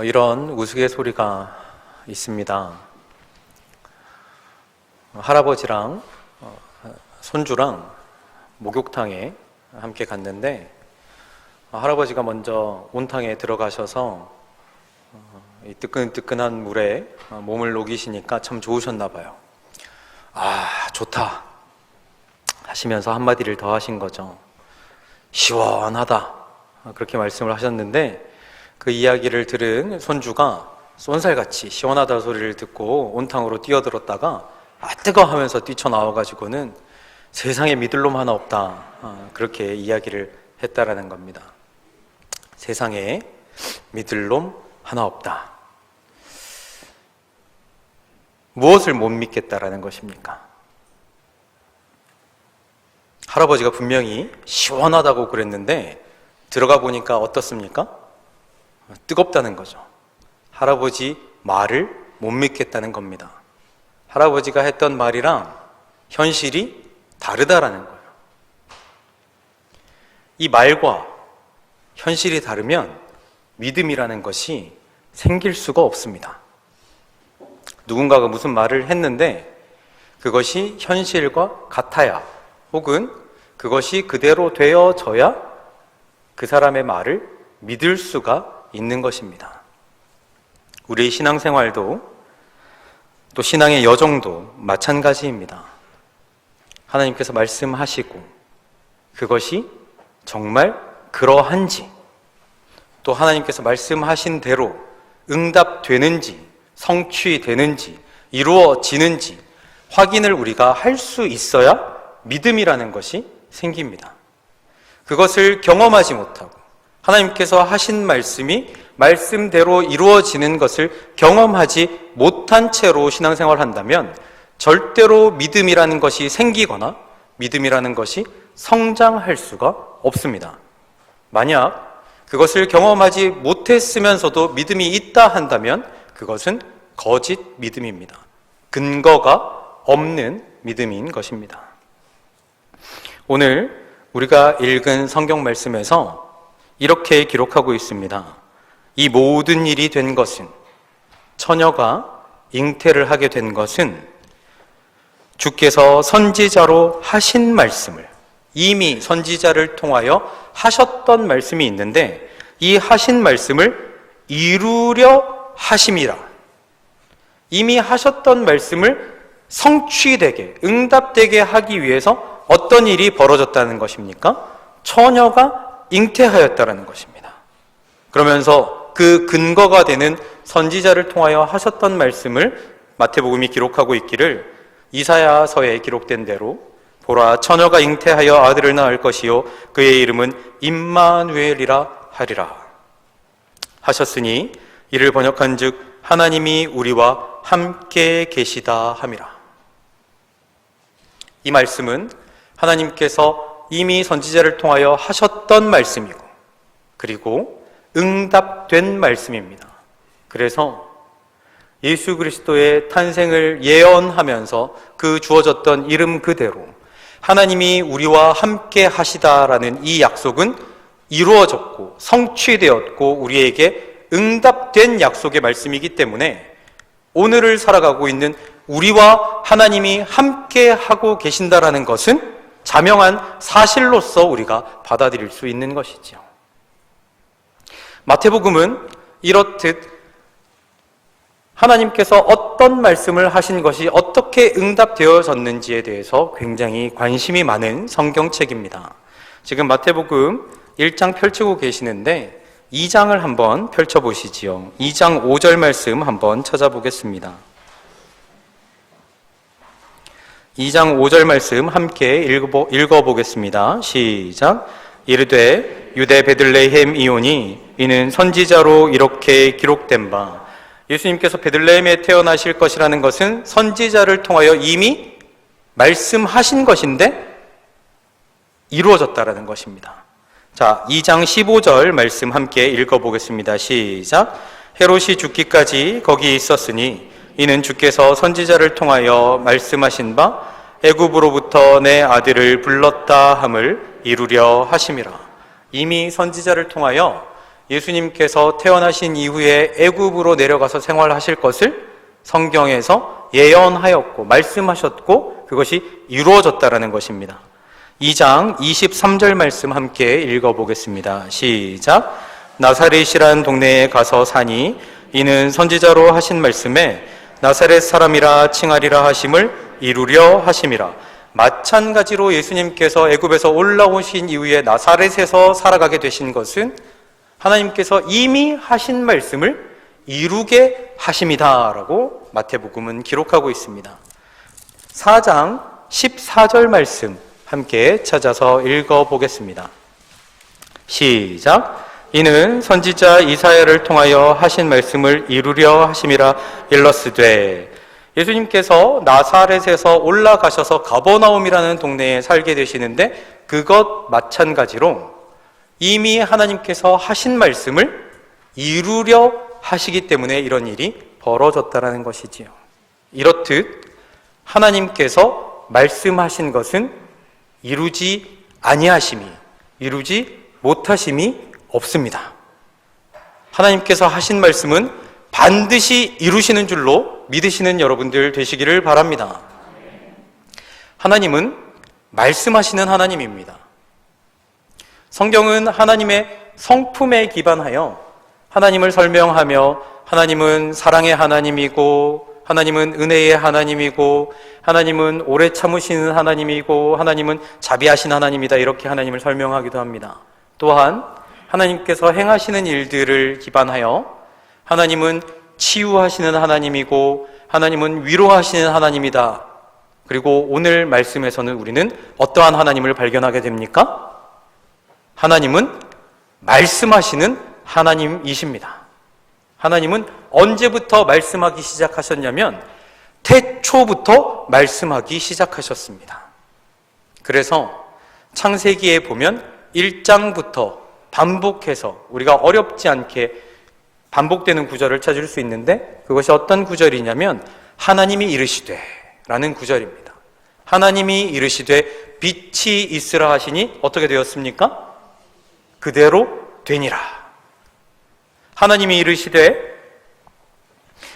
이런 우스갯소리가 있습니다. 할아버지랑 손주랑 목욕탕에 함께 갔는데 할아버지가 먼저 온탕에 들어가셔서 이 뜨끈뜨끈한 물에 몸을 녹이시니까 참 좋으셨나 봐요. 아, 좋다 하시면서 한마디를 더 하신 거죠. 시원하다, 그렇게 말씀을 하셨는데 그 이야기를 들은 손주가 쏜살같이 시원하다 소리를 듣고 온탕으로 뛰어들었다가 뜨거 하면서 뛰쳐나와가지고는 세상에 믿을 놈 하나 없다, 그렇게 이야기를 했다라는 겁니다. 세상에 믿을 놈 하나 없다. 무엇을 못 믿겠다라는 것입니까? 할아버지가 분명히 시원하다고 그랬는데 들어가 보니까 어떻습니까? 뜨겁다는 거죠. 할아버지 말을 못 믿겠다는 겁니다. 할아버지가 했던 말이랑 현실이 다르다라는 거예요. 이 말과 현실이 다르면 믿음이라는 것이 생길 수가 없습니다. 누군가가 무슨 말을 했는데 그것이 현실과 같아야, 혹은 그것이 그대로 되어져야 그 사람의 말을 믿을 수가 있는 것입니다. 우리의 신앙생활도 또 신앙의 여정도 마찬가지입니다. 하나님께서 말씀하시고 그것이 정말 그러한지, 또 하나님께서 말씀하신 대로 응답되는지, 성취되는지, 이루어지는지 확인을 우리가 할 수 있어야 믿음이라는 것이 생깁니다. 그것을 경험하지 못하고 하나님께서 하신 말씀이 말씀대로 이루어지는 것을 경험하지 못한 채로 신앙생활을 한다면 절대로 믿음이라는 것이 생기거나 믿음이라는 것이 성장할 수가 없습니다. 만약 그것을 경험하지 못했으면서도 믿음이 있다 한다면 그것은 거짓 믿음입니다. 근거가 없는 믿음인 것입니다. 오늘 우리가 읽은 성경 말씀에서 이렇게 기록하고 있습니다. 이 모든 일이 된 것은, 처녀가 잉태를 하게 된 것은 주께서 선지자로 하신 말씀을, 이미 선지자를 통하여 하셨던 말씀이 있는데 이 하신 말씀을 이루려 하심이라. 이미 하셨던 말씀을 성취되게, 응답되게 하기 위해서 어떤 일이 벌어졌다는 것입니까? 처녀가 잉태하였다는 것입니다. 그러면서 그 근거가 되는 선지자를 통하여 하셨던 말씀을 마태복음이 기록하고 있기를, 이사야서에 기록된 대로 보라, 처녀가 잉태하여 아들을 낳을 것이요 그의 이름은 임마누엘이라 하리라 하셨으니 이를 번역한즉 하나님이 우리와 함께 계시다 함이라. 이 말씀은 하나님께서 이미 선지자를 통하여 하셨던 말씀이고, 그리고 응답된 말씀입니다. 그래서 예수 그리스도의 탄생을 예언하면서 그 주어졌던 이름 그대로 하나님이 우리와 함께 하시다라는 이 약속은 이루어졌고 성취되었고 우리에게 응답된 약속의 말씀이기 때문에 오늘을 살아가고 있는 우리와 하나님이 함께 하고 계신다라는 것은 자명한 사실로서 우리가 받아들일 수 있는 것이죠. 마태복음은 이렇듯 하나님께서 어떤 말씀을 하신 것이 어떻게 응답되어졌는지에 대해서 굉장히 관심이 많은 성경책입니다. 지금 마태복음 1장 펼치고 계시는데 2장을 한번 펼쳐보시지요. 2장 5절 말씀 한번 찾아보겠습니다. 2장 5절 말씀 함께 읽어보겠습니다. 시작. 이르되 유대 베들레헴이오니 이는 선지자로 이렇게 기록된 바, 예수님께서 베들레헴에 태어나실 것이라는 것은 선지자를 통하여 이미 말씀하신 것인데 이루어졌다라는 것입니다. 자, 2장 15절 말씀 함께 읽어보겠습니다. 시작. 헤롯이 죽기까지 거기 있었으니 이는 주께서 선지자를 통하여 말씀하신 바 애굽으로부터 내 아들을 불렀다 함을 이루려 하심이라. 이미 선지자를 통하여 예수님께서 태어나신 이후에 애굽으로 내려가서 생활하실 것을 성경에서 예언하였고 말씀하셨고 그것이 이루어졌다라는 것입니다. 2장 23절 말씀 함께 읽어보겠습니다. 시작. 나사렛이란 동네에 가서 사니 이는 선지자로 하신 말씀에 나사렛 사람이라 칭하리라 하심을 이루려 하심이라. 마찬가지로 예수님께서 애굽에서 올라오신 이후에 나사렛에서 살아가게 되신 것은 하나님께서 이미 하신 말씀을 이루게 하심이다 라고 마태복음은 기록하고 있습니다. 4장 14절 말씀 함께 찾아서 읽어보겠습니다. 시작. 이는 선지자 이사야를 통하여 하신 말씀을 이루려 하심이라 일러스되. 예수님께서 나사렛에서 올라가셔서 가버나움이라는 동네에 살게 되시는데 그것 마찬가지로 이미 하나님께서 하신 말씀을 이루려 하시기 때문에 이런 일이 벌어졌다는 것이지요. 이렇듯 하나님께서 말씀하신 것은 이루지 아니하심이, 이루지 못하심이 없습니다. 하나님께서 하신 말씀은 반드시 이루시는 줄로 믿으시는 여러분들 되시기를 바랍니다. 하나님은 말씀하시는 하나님입니다. 성경은 하나님의 성품에 기반하여 하나님을 설명하며 하나님은 사랑의 하나님이고 하나님은 은혜의 하나님이고 하나님은 오래 참으시는 하나님이고 하나님은 자비하신 하나님이다 이렇게 하나님을 설명하기도 합니다. 또한 하나님께서 행하시는 일들을 기반하여 하나님은 치유하시는 하나님이고 하나님은 위로하시는 하나님이다. 그리고 오늘 말씀에서는 우리는 어떠한 하나님을 발견하게 됩니까? 하나님은 말씀하시는 하나님이십니다. 하나님은 언제부터 말씀하기 시작하셨냐면 태초부터 말씀하기 시작하셨습니다. 그래서 창세기에 보면 1장부터 반복해서 우리가 어렵지 않게 반복되는 구절을 찾을 수 있는데 그것이 어떤 구절이냐면 하나님이 이르시되 라는 구절입니다. 하나님이 이르시되 빛이 있으라 하시니 어떻게 되었습니까? 그대로 되니라. 하나님이 이르시되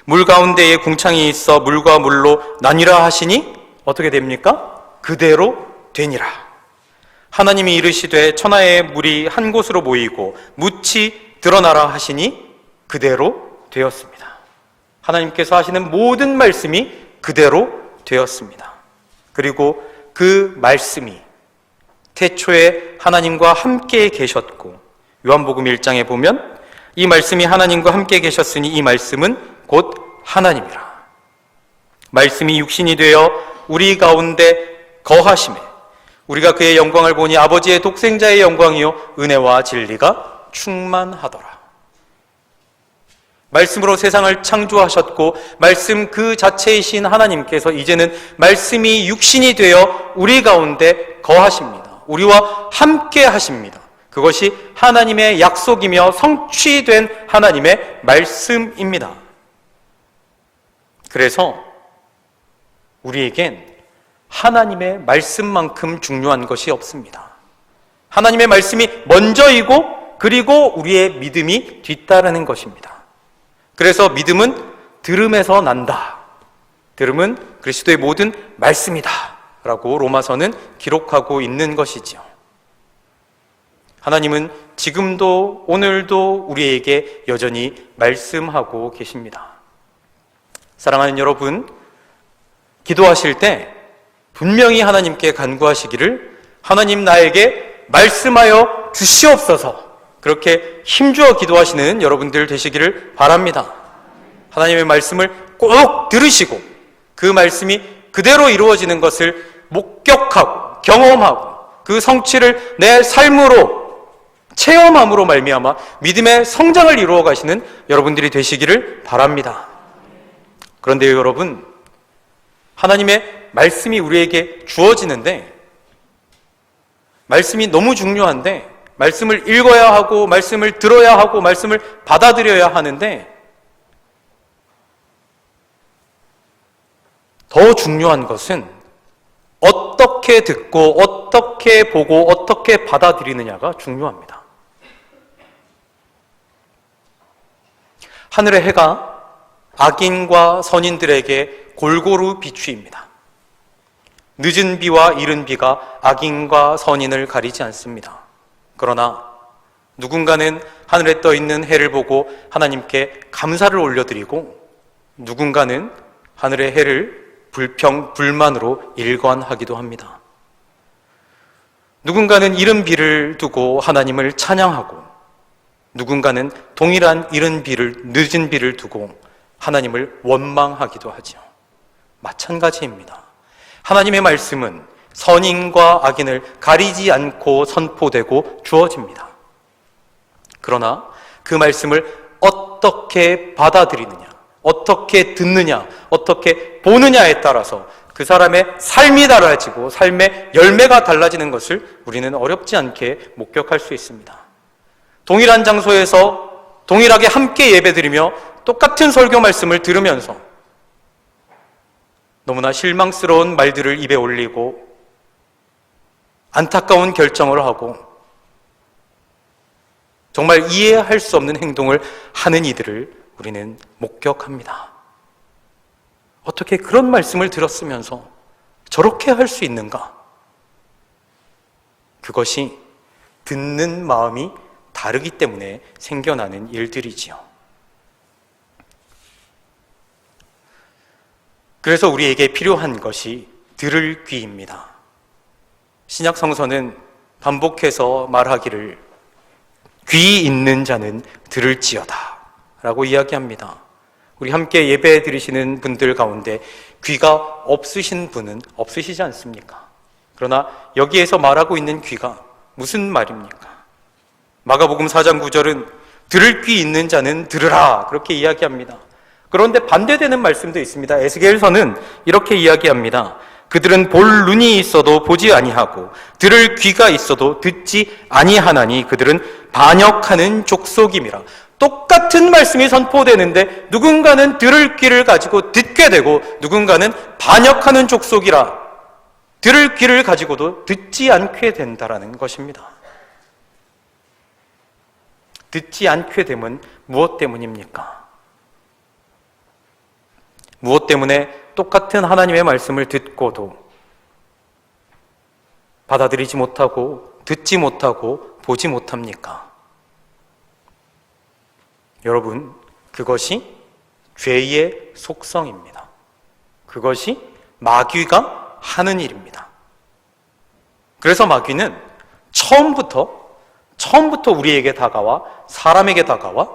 물 가운데에 궁창이 있어 물과 물로 나뉘라 하시니 어떻게 됩니까? 그대로 되니라. 하나님이 이르시되 천하의 물이 한 곳으로 모이고 묻이 드러나라 하시니 그대로 되었습니다. 하나님께서 하시는 모든 말씀이 그대로 되었습니다. 그리고 그 말씀이 태초에 하나님과 함께 계셨고 요한복음 1장에 보면 이 말씀이 하나님과 함께 계셨으니 이 말씀은 곧 하나님이라. 말씀이 육신이 되어 우리 가운데 거하심에 우리가 그의 영광을 보니 아버지의 독생자의 영광이요 은혜와 진리가 충만하더라. 말씀으로 세상을 창조하셨고 말씀 그 자체이신 하나님께서 이제는 말씀이 육신이 되어 우리 가운데 거하십니다. 우리와 함께 하십니다. 그것이 하나님의 약속이며 성취된 하나님의 말씀입니다. 그래서 우리에겐 하나님의 말씀만큼 중요한 것이 없습니다. 하나님의 말씀이 먼저이고 그리고 우리의 믿음이 뒤따르는 것입니다. 그래서 믿음은 들음에서 난다. 들음은 그리스도의 모든 말씀이다 라고 로마서는 기록하고 있는 것이지요. 하나님은 지금도 오늘도 우리에게 여전히 말씀하고 계십니다. 사랑하는 여러분, 기도하실 때 분명히 하나님께 간구하시기를 하나님 나에게 말씀하여 주시옵소서 그렇게 힘주어 기도하시는 여러분들 되시기를 바랍니다. 하나님의 말씀을 꼭 들으시고 그 말씀이 그대로 이루어지는 것을 목격하고 경험하고 그 성취를 내 삶으로 체험함으로 말미암아 믿음의 성장을 이루어 가시는 여러분들이 되시기를 바랍니다. 그런데 여러분, 하나님의 말씀이 우리에게 주어지는데 말씀이 너무 중요한데 말씀을 읽어야 하고 말씀을 들어야 하고 말씀을 받아들여야 하는데 더 중요한 것은 어떻게 듣고 어떻게 보고 어떻게 받아들이느냐가 중요합니다. 하늘의 해가 악인과 선인들에게 골고루 비추입니다. 늦은 비와 이른 비가 악인과 선인을 가리지 않습니다. 그러나 누군가는 하늘에 떠 있는 해를 보고 하나님께 감사를 올려드리고, 누군가는 하늘의 해를 불만으로 일관하기도 합니다. 누군가는 이른 비를 두고 하나님을 찬양하고, 누군가는 동일한 늦은 비를 두고 하나님을 원망하기도 하죠. 마찬가지입니다. 하나님의 말씀은 선인과 악인을 가리지 않고 선포되고 주어집니다. 그러나 그 말씀을 어떻게 받아들이느냐, 어떻게 듣느냐, 어떻게 보느냐에 따라서 그 사람의 삶이 달라지고 삶의 열매가 달라지는 것을 우리는 어렵지 않게 목격할 수 있습니다. 동일한 장소에서 동일하게 함께 예배드리며 똑같은 설교 말씀을 들으면서 너무나 실망스러운 말들을 입에 올리고 안타까운 결정을 하고 정말 이해할 수 없는 행동을 하는 이들을 우리는 목격합니다. 어떻게 그런 말씀을 들었으면서 저렇게 할 수 있는가? 그것이 듣는 마음이 다르기 때문에 생겨나는 일들이지요. 그래서 우리에게 필요한 것이 들을 귀입니다. 신약 성서는 반복해서 말하기를 귀 있는 자는 들을지어다 라고 이야기합니다. 우리 함께 예배 드리시는 분들 가운데 귀가 없으신 분은 없으시지 않습니까? 그러나 여기에서 말하고 있는 귀가 무슨 말입니까? 마가복음 4장 9절은 들을 귀 있는 자는 들으라 그렇게 이야기합니다. 그런데 반대되는 말씀도 있습니다. 에스겔서는 이렇게 이야기합니다. 그들은 볼 눈이 있어도 보지 아니하고 들을 귀가 있어도 듣지 아니하나니 그들은 반역하는 족속임이라. 똑같은 말씀이 선포되는데 누군가는 들을 귀를 가지고 듣게 되고 누군가는 반역하는 족속이라 들을 귀를 가지고도 듣지 않게 된다라는 것입니다. 듣지 않게 되면 무엇 때문입니까? 무엇 때문에 똑같은 하나님의 말씀을 듣고도 받아들이지 못하고 듣지 못하고 보지 못합니까? 여러분, 그것이 죄의 속성입니다. 그것이 마귀가 하는 일입니다. 그래서 마귀는 처음부터 우리에게 다가와 사람에게 다가와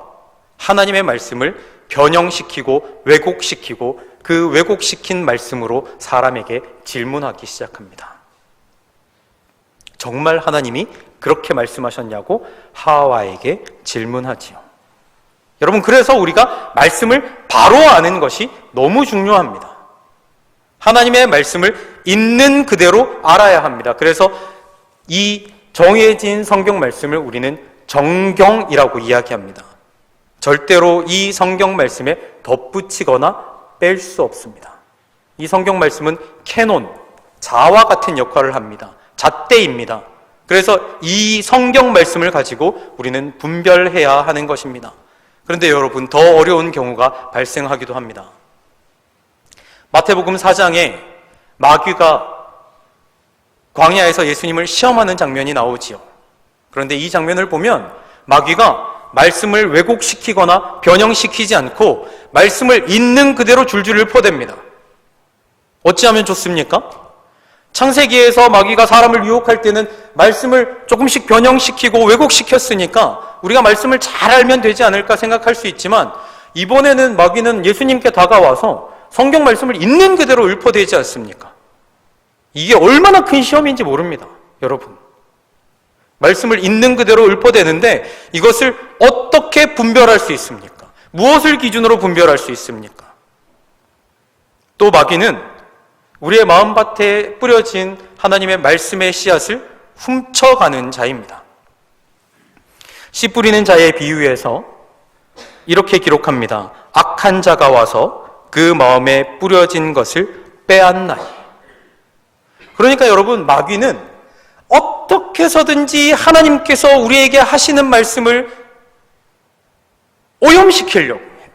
하나님의 말씀을 변형시키고 왜곡시키고 그 왜곡시킨 말씀으로 사람에게 질문하기 시작합니다. 정말 하나님이 그렇게 말씀하셨냐고 하와에게 질문하지요. 여러분, 그래서 우리가 말씀을 바로 아는 것이 너무 중요합니다. 하나님의 말씀을 있는 그대로 알아야 합니다. 그래서 이 정해진 성경 말씀을 우리는 정경이라고 이야기합니다. 절대로 이 성경 말씀에 덧붙이거나 뺄 수 없습니다. 이 성경 말씀은 캐논, 자와 같은 역할을 합니다. 잣대입니다. 그래서 이 성경 말씀을 가지고 우리는 분별해야 하는 것입니다. 그런데 여러분, 더 어려운 경우가 발생하기도 합니다. 마태복음 4장에 마귀가 광야에서 예수님을 시험하는 장면이 나오지요. 그런데 이 장면을 보면 마귀가 말씀을 왜곡시키거나 변형시키지 않고 말씀을 있는 그대로 줄줄 읊어댑니다. 어찌하면 좋습니까? 창세기에서 마귀가 사람을 유혹할 때는 말씀을 조금씩 변형시키고 왜곡시켰으니까 우리가 말씀을 잘 알면 되지 않을까 생각할 수 있지만, 이번에는 마귀는 예수님께 다가와서 성경 말씀을 있는 그대로 읊어대지 않습니까? 이게 얼마나 큰 시험인지 모릅니다, 여러분. 말씀을 있는 그대로 읊어대는데 이것을 어떻게 분별할 수 있습니까? 무엇을 기준으로 분별할 수 있습니까? 또 마귀는 우리의 마음밭에 뿌려진 하나님의 말씀의 씨앗을 훔쳐가는 자입니다. 씨 뿌리는 자의 비유에서 이렇게 기록합니다. 악한 자가 와서 그 마음에 뿌려진 것을 빼앗나니. 그러니까 여러분, 마귀는 어떻게 해서든지 하나님께서 우리에게 하시는 말씀을 오염시키려고 해요.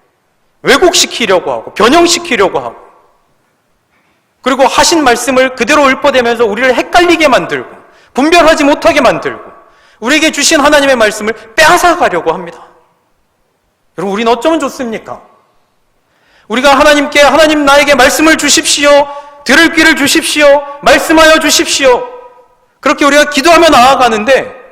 왜곡시키려고 하고 변형시키려고 하고, 그리고 하신 말씀을 그대로 읊어대면서 우리를 헷갈리게 만들고 분별하지 못하게 만들고 우리에게 주신 하나님의 말씀을 빼앗아가려고 합니다. 여러분, 우리는 어쩌면 좋습니까? 우리가 하나님께 하나님 나에게 말씀을 주십시오, 들을 귀를 주십시오, 말씀하여 주십시오, 그렇게 우리가 기도하며 나아가는데,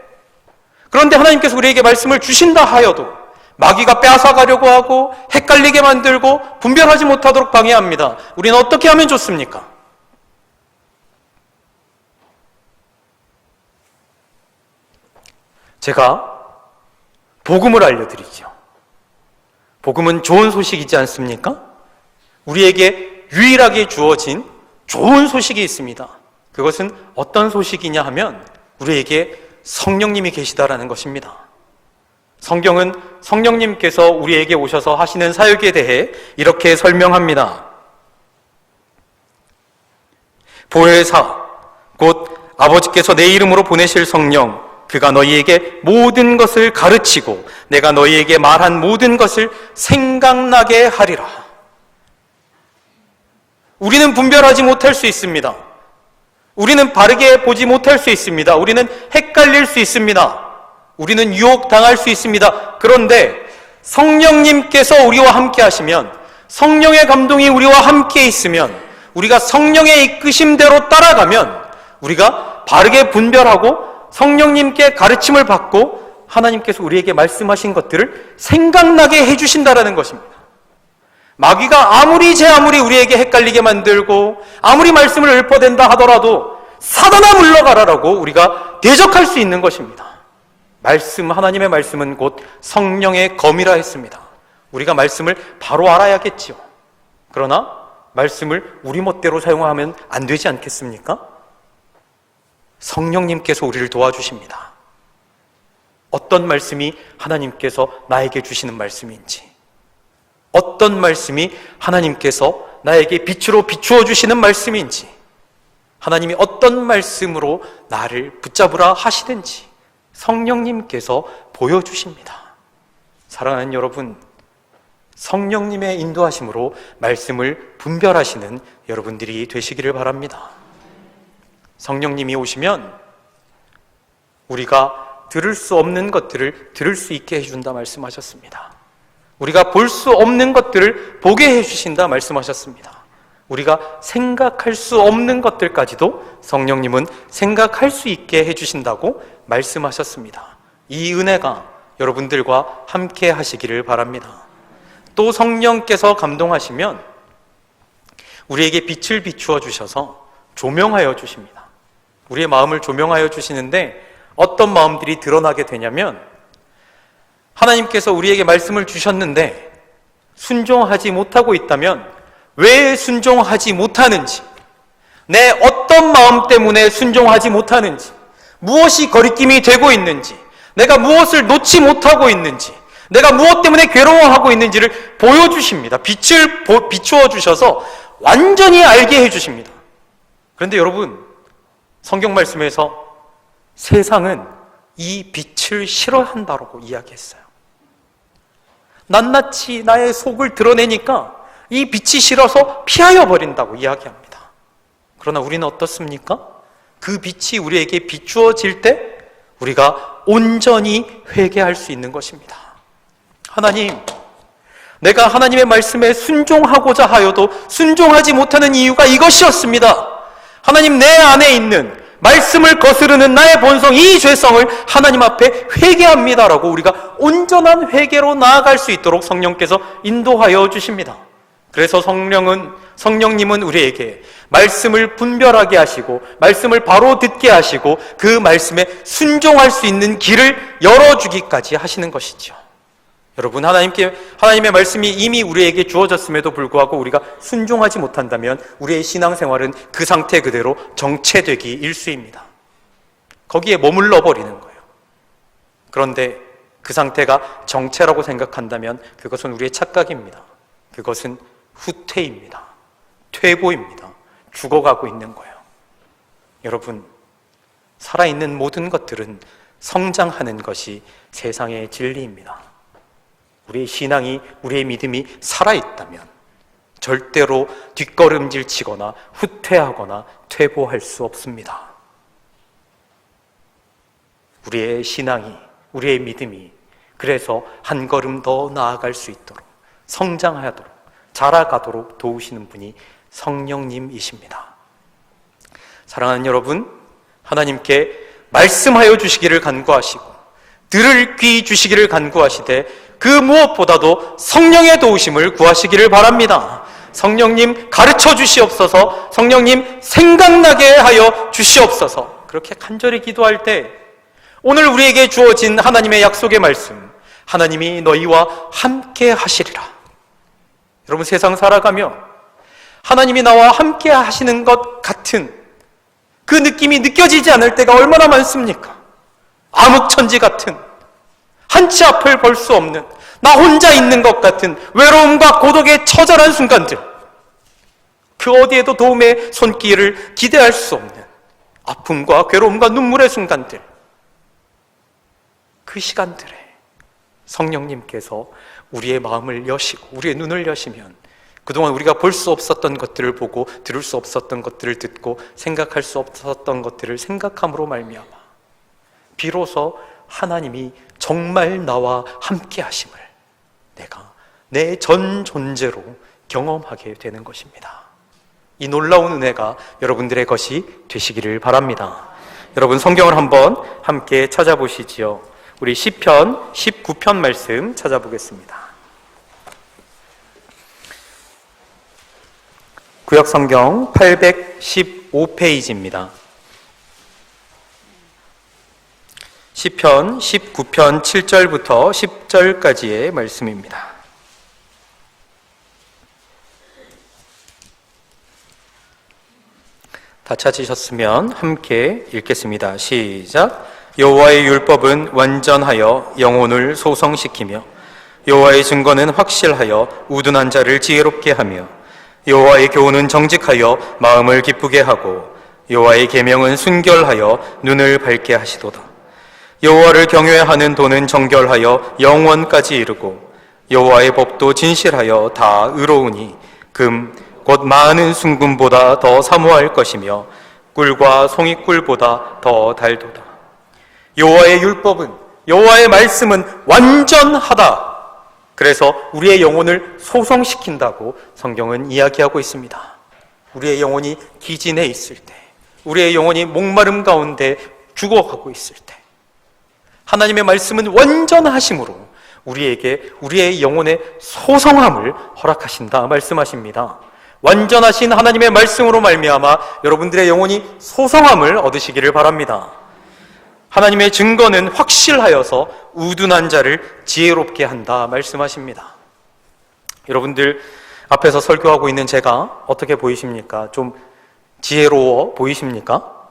그런데 하나님께서 우리에게 말씀을 주신다 하여도 마귀가 빼앗아가려고 하고 헷갈리게 만들고 분별하지 못하도록 방해합니다. 우리는 어떻게 하면 좋습니까? 제가 복음을 알려드리죠. 복음은 좋은 소식이지 않습니까? 우리에게 유일하게 주어진 좋은 소식이 있습니다. 그것은 어떤 소식이냐 하면 우리에게 성령님이 계시다라는 것입니다. 성경은 성령님께서 우리에게 오셔서 하시는 사역에 대해 이렇게 설명합니다. 보혜사 곧 아버지께서 내 이름으로 보내실 성령, 그가 너희에게 모든 것을 가르치고 내가 너희에게 말한 모든 것을 생각나게 하리라. 우리는 분별하지 못할 수 있습니다. 우리는 바르게 보지 못할 수 있습니다. 우리는 헷갈릴 수 있습니다. 우리는 유혹당할 수 있습니다. 그런데 성령님께서 우리와 함께 하시면, 성령의 감동이 우리와 함께 있으면, 우리가 성령의 이끄심대로 따라가면 우리가 바르게 분별하고 성령님께 가르침을 받고 하나님께서 우리에게 말씀하신 것들을 생각나게 해주신다라는 것입니다. 마귀가 아무리 우리에게 헷갈리게 만들고 아무리 말씀을 읊어댄다 하더라도 사단아 물러가라라고 우리가 대적할 수 있는 것입니다. 하나님의 말씀은 곧 성령의 검이라 했습니다. 우리가 말씀을 바로 알아야겠지요. 그러나 말씀을 우리 멋대로 사용하면 안 되지 않겠습니까? 성령님께서 우리를 도와주십니다. 어떤 말씀이 하나님께서 나에게 주시는 말씀인지, 어떤 말씀이 하나님께서 나에게 빛으로 비추어 주시는 말씀인지, 하나님이 어떤 말씀으로 나를 붙잡으라 하시는지 성령님께서 보여주십니다. 사랑하는 여러분, 성령님의 인도하심으로 말씀을 분별하시는 여러분들이 되시기를 바랍니다. 성령님이 오시면 우리가 들을 수 없는 것들을 들을 수 있게 해준다 말씀하셨습니다. 우리가 볼 수 없는 것들을 보게 해주신다 말씀하셨습니다. 우리가 생각할 수 없는 것들까지도 성령님은 생각할 수 있게 해주신다고 말씀하셨습니다. 이 은혜가 여러분들과 함께 하시기를 바랍니다. 또 성령께서 감동하시면 우리에게 빛을 비추어 주셔서 조명하여 주십니다. 우리의 마음을 조명하여 주시는데 어떤 마음들이 드러나게 되냐면, 하나님께서 우리에게 말씀을 주셨는데 순종하지 못하고 있다면 왜 순종하지 못하는지, 내 어떤 마음 때문에 순종하지 못하는지, 무엇이 거리낌이 되고 있는지, 내가 무엇을 놓지 못하고 있는지, 내가 무엇 때문에 괴로워하고 있는지를 보여주십니다. 빛을 비추어 주셔서 완전히 알게 해주십니다. 그런데 여러분, 성경 말씀에서 세상은 이 빛을 싫어한다라고 이야기했어요. 낱낱이 나의 속을 드러내니까 이 빛이 싫어서 피하여 버린다고 이야기합니다. 그러나 우리는 어떻습니까? 그 빛이 우리에게 비추어질 때 우리가 온전히 회개할 수 있는 것입니다. 하나님, 내가 하나님의 말씀에 순종하고자 하여도 순종하지 못하는 이유가 이것이었습니다. 하나님, 내 안에 있는 말씀을 거스르는 나의 본성, 이 죄성을 하나님 앞에 회개합니다라고 우리가 온전한 회개로 나아갈 수 있도록 성령께서 인도하여 주십니다. 그래서 성령님은 우리에게 말씀을 분별하게 하시고 말씀을 바로 듣게 하시고 그 말씀에 순종할 수 있는 길을 열어주기까지 하시는 것이죠. 여러분, 하나님의 말씀이 이미 우리에게 주어졌음에도 불구하고 우리가 순종하지 못한다면 우리의 신앙생활은 그 상태 그대로 정체되기 일쑤입니다. 거기에 머물러 버리는 거예요. 그런데 그 상태가 정체라고 생각한다면 그것은 우리의 착각입니다. 그것은 후퇴입니다. 퇴보입니다. 죽어가고 있는 거예요. 여러분, 살아있는 모든 것들은 성장하는 것이 세상의 진리입니다. 우리의 신앙이, 우리의 믿음이 살아있다면 절대로 뒷걸음질 치거나 후퇴하거나 퇴보할 수 없습니다. 우리의 신앙이, 우리의 믿음이 그래서 한 걸음 더 나아갈 수 있도록, 성장하도록, 자라가도록 도우시는 분이 성령님이십니다. 사랑하는 여러분, 하나님께 말씀하여 주시기를 간구하시고 들을 귀 주시기를 간구하시되 그 무엇보다도 성령의 도우심을 구하시기를 바랍니다. 성령님 가르쳐 주시옵소서, 성령님 생각나게 하여 주시옵소서. 그렇게 간절히 기도할 때 오늘 우리에게 주어진 하나님의 약속의 말씀, 하나님이 너희와 함께 하시리라. 여러분, 세상 살아가며 하나님이 나와 함께 하시는 것 같은 그 느낌이 느껴지지 않을 때가 얼마나 많습니까? 암흑천지 같은, 한치 앞을 볼 수 없는, 나 혼자 있는 것 같은 외로움과 고독에 처절한 순간들, 그 어디에도 도움의 손길을 기대할 수 없는 아픔과 괴로움과 눈물의 순간들, 그 시간들에 성령님께서 우리의 마음을 여시고 우리의 눈을 여시면 그동안 우리가 볼 수 없었던 것들을 보고 들을 수 없었던 것들을 듣고 생각할 수 없었던 것들을 생각함으로 말미암아 비로소 하나님이 정말 나와 함께 하심을 내가 내 전 존재로 경험하게 되는 것입니다. 이 놀라운 은혜가 여러분들의 것이 되시기를 바랍니다. 여러분, 성경을 한번 함께 찾아보시지요. 우리 시편 19편 말씀 찾아보겠습니다. 구약성경 815페이지입니다. 시편 19편 7절부터 10절까지의 말씀입니다. 다 찾으셨으면 함께 읽겠습니다. 시작. 여호와의 율법은 완전하여 영혼을 소성시키며 여호와의 증거는 확실하여 우둔한 자를 지혜롭게 하며 여호와의 교훈은 정직하여 마음을 기쁘게 하고 여호와의 계명은 순결하여 눈을 밝게 하시도다. 여호와를 경외하는 도는 정결하여 영원까지 이르고 여호와의 법도 진실하여 다 의로우니 금 곧 많은 순금보다 더 사모할 것이며 꿀과 송이꿀보다 더 달도다. 여호와의 율법은, 여호와의 말씀은 완전하다. 그래서 우리의 영혼을 소성시킨다고 성경은 이야기하고 있습니다. 우리의 영혼이 기진해 있을 때, 우리의 영혼이 목마름 가운데 죽어가고 있을 때 하나님의 말씀은 완전하심으로 우리에게 우리의 영혼의 소성함을 허락하신다 말씀하십니다. 완전하신 하나님의 말씀으로 말미암아 여러분들의 영혼이 소성함을 얻으시기를 바랍니다. 하나님의 증거는 확실하여서 우둔한 자를 지혜롭게 한다 말씀하십니다. 여러분들 앞에서 설교하고 있는 제가 어떻게 보이십니까? 좀 지혜로워 보이십니까?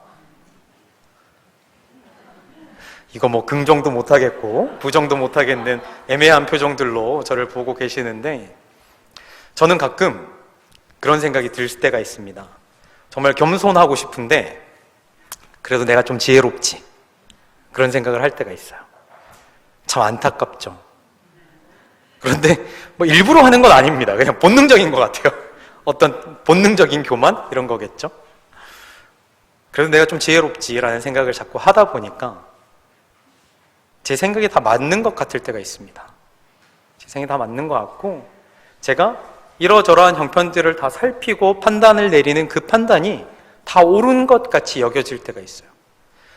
이거 뭐 긍정도 못하겠고 부정도 못하겠는 애매한 표정들로 저를 보고 계시는데, 저는 가끔 그런 생각이 들 때가 있습니다. 정말 겸손하고 싶은데 그래도 내가 좀 지혜롭지, 그런 생각을 할 때가 있어요. 참 안타깝죠. 그런데 뭐 일부러 하는 건 아닙니다. 그냥 본능적인 것 같아요. 어떤 본능적인 교만? 이런 거겠죠. 그래도 내가 좀 지혜롭지라는 생각을 자꾸 하다 보니까 제 생각이 다 맞는 것 같을 때가 있습니다. 제 생각이 다 맞는 것 같고, 제가 이러저러한 형편들을 다 살피고 판단을 내리는 그 판단이 다 옳은 것 같이 여겨질 때가 있어요.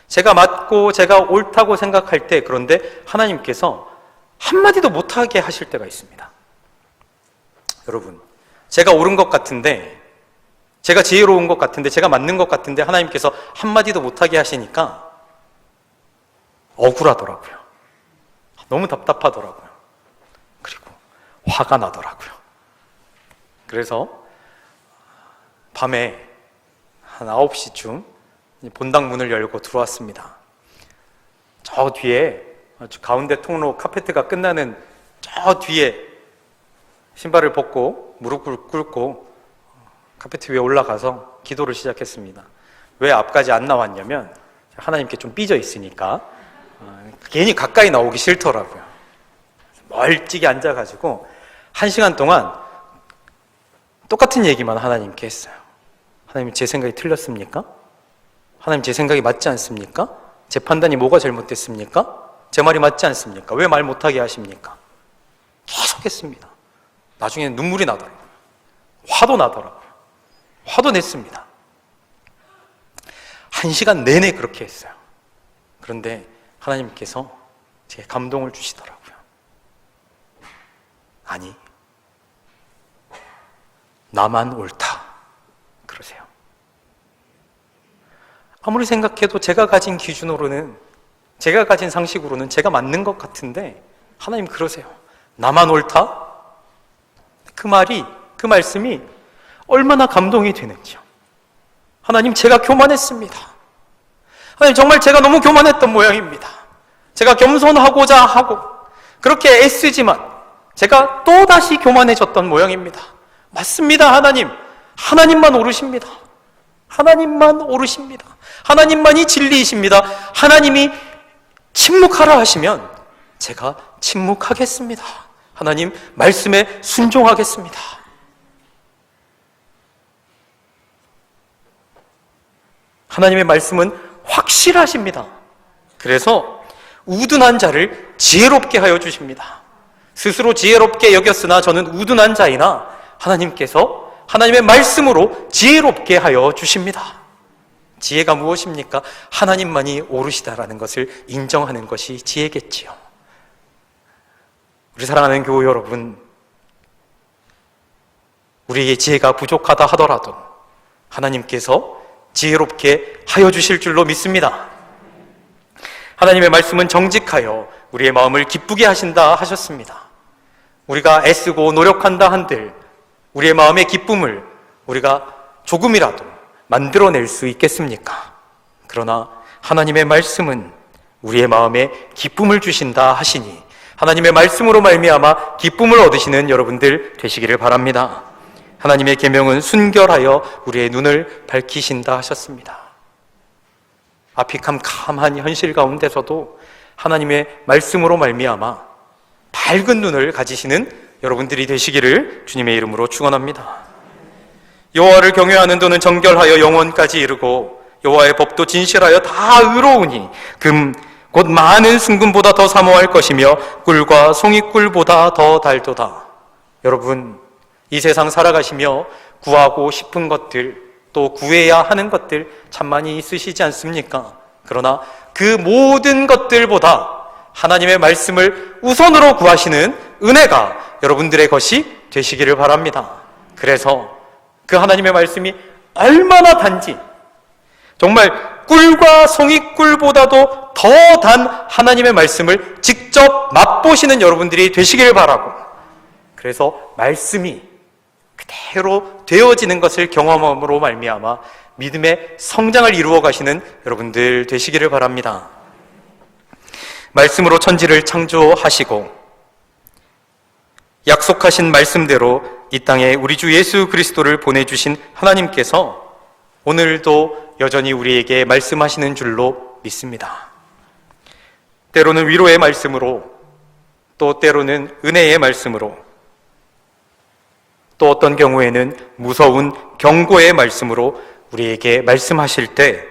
제가 맞고 제가 옳다고 생각할 때, 그런데 하나님께서 한마디도 못하게 하실 때가 있습니다. 여러분, 제가 옳은 것 같은데, 제가 지혜로운 것 같은데, 제가 맞는 것 같은데 하나님께서 한마디도 못하게 하시니까 억울하더라고요. 너무 답답하더라고요. 그리고 화가 나더라고요. 그래서 밤에 한 9시쯤 본당 문을 열고 들어왔습니다. 저 뒤에 가운데 통로 카페트가 끝나는 저 뒤에 신발을 벗고 무릎을 꿇고 카페트 위에 올라가서 기도를 시작했습니다. 왜 앞까지 안 나왔냐면 하나님께 좀 삐져 있으니까 괜히 가까이 나오기 싫더라고요. 멀찍이 앉아가지고 1시간 동안 똑같은 얘기만 하나님께 했어요. 하나님, 제 생각이 틀렸습니까? 하나님, 제 생각이 맞지 않습니까? 제 판단이 뭐가 잘못됐습니까? 제 말이 맞지 않습니까? 왜 말 못하게 하십니까? 계속 했습니다. 나중에는 눈물이 나더라고요. 화도 나더라고요. 화도 냈습니다. 1시간 내내 그렇게 했어요. 그런데 하나님께서 제 감동을 주시더라고요. 아니, 나만 옳다 그러세요. 아무리 생각해도 제가 가진 기준으로는, 제가 가진 상식으로는 제가 맞는 것 같은데 하나님 그러세요. 나만 옳다? 그 말이, 그 말씀이 얼마나 감동이 되는지요. 하나님, 제가 교만했습니다. 하나님, 정말 제가 너무 교만했던 모양입니다. 제가 겸손하고자 하고 그렇게 애쓰지만 제가 또다시 교만해졌던 모양입니다. 맞습니다. 하나님, 하나님만 옳으십니다. 하나님만 옳으십니다. 하나님만이 진리이십니다. 하나님이 침묵하라 하시면 제가 침묵하겠습니다. 하나님 말씀에 순종하겠습니다. 하나님의 말씀은 확실하십니다. 그래서 우둔한 자를 지혜롭게 하여 주십니다. 스스로 지혜롭게 여겼으나 저는 우둔한 자이나 하나님께서 하나님의 말씀으로 지혜롭게 하여 주십니다. 지혜가 무엇입니까? 하나님만이 옳으시다라는 것을 인정하는 것이 지혜겠지요. 우리 사랑하는 교우 여러분, 우리의 지혜가 부족하다 하더라도 하나님께서 지혜롭게 하여 주실 줄로 믿습니다. 하나님의 말씀은 정직하여 우리의 마음을 기쁘게 하신다 하셨습니다. 우리가 애쓰고 노력한다 한들 우리의 마음의 기쁨을 우리가 조금이라도 만들어낼 수 있겠습니까? 그러나 하나님의 말씀은 우리의 마음에 기쁨을 주신다 하시니 하나님의 말씀으로 말미암아 기쁨을 얻으시는 여러분들 되시기를 바랍니다. 하나님의 계명은 순결하여 우리의 눈을 밝히신다 하셨습니다. 앞이 캄캄한 현실 가운데서도 하나님의 말씀으로 말미암아 밝은 눈을 가지시는 여러분들이 되시기를 주님의 이름으로 축원합니다. 여호와를 경외하는 도는 정결하여 영원까지 이르고 여호와의 법도 진실하여 다 의로우니 금 곧 많은 순금보다 더 사모할 것이며 꿀과 송이꿀보다 더 달도다. 여러분, 이 세상 살아가시며 구하고 싶은 것들, 또 구해야 하는 것들 참 많이 있으시지 않습니까? 그러나 그 모든 것들보다 하나님의 말씀을 우선으로 구하시는 은혜가 여러분들의 것이 되시기를 바랍니다. 그래서 그 하나님의 말씀이 얼마나 단지, 정말 꿀과 송이꿀보다도 더 단 하나님의 말씀을 직접 맛보시는 여러분들이 되시길 바라고, 그래서 말씀이 그대로 되어지는 것을 경험함으로 말미암아 믿음의 성장을 이루어 가시는 여러분들 되시기를 바랍니다. 말씀으로 천지를 창조하시고 약속하신 말씀대로 이 땅에 우리 주 예수 그리스도를 보내주신 하나님께서 오늘도 여전히 우리에게 말씀하시는 줄로 믿습니다. 때로는 위로의 말씀으로, 또 때로는 은혜의 말씀으로, 또 어떤 경우에는 무서운 경고의 말씀으로 우리에게 말씀하실 때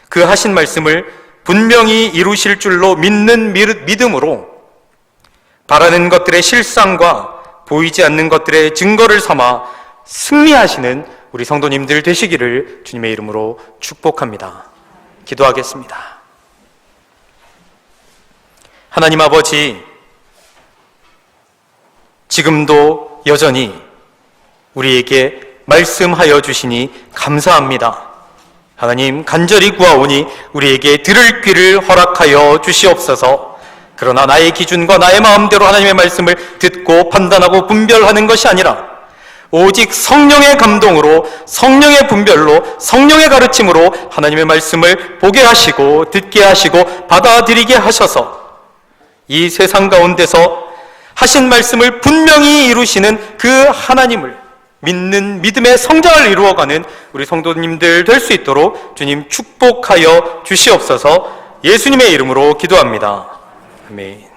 그 하신 말씀을 분명히 이루실 줄로 믿는 믿음으로 바라는 것들의 실상과 보이지 않는 것들의 증거를 삼아 승리하시는 우리 성도님들 되시기를 주님의 이름으로 축복합니다. 기도하겠습니다. 하나님 아버지, 지금도 여전히 우리에게 말씀하여 주시니 감사합니다. 하나님, 간절히 구하오니 우리에게 들을 귀를 허락하여 주시옵소서. 그러나 나의 기준과 나의 마음대로 하나님의 말씀을 듣고 판단하고 분별하는 것이 아니라 오직 성령의 감동으로, 성령의 분별로, 성령의 가르침으로 하나님의 말씀을 보게 하시고 듣게 하시고 받아들이게 하셔서 이 세상 가운데서 하신 말씀을 분명히 이루시는 그 하나님을 믿는 믿음의 성장을 이루어가는 우리 성도님들 될 수 있도록 주님 축복하여 주시옵소서. 예수님의 이름으로 기도합니다. 아멘.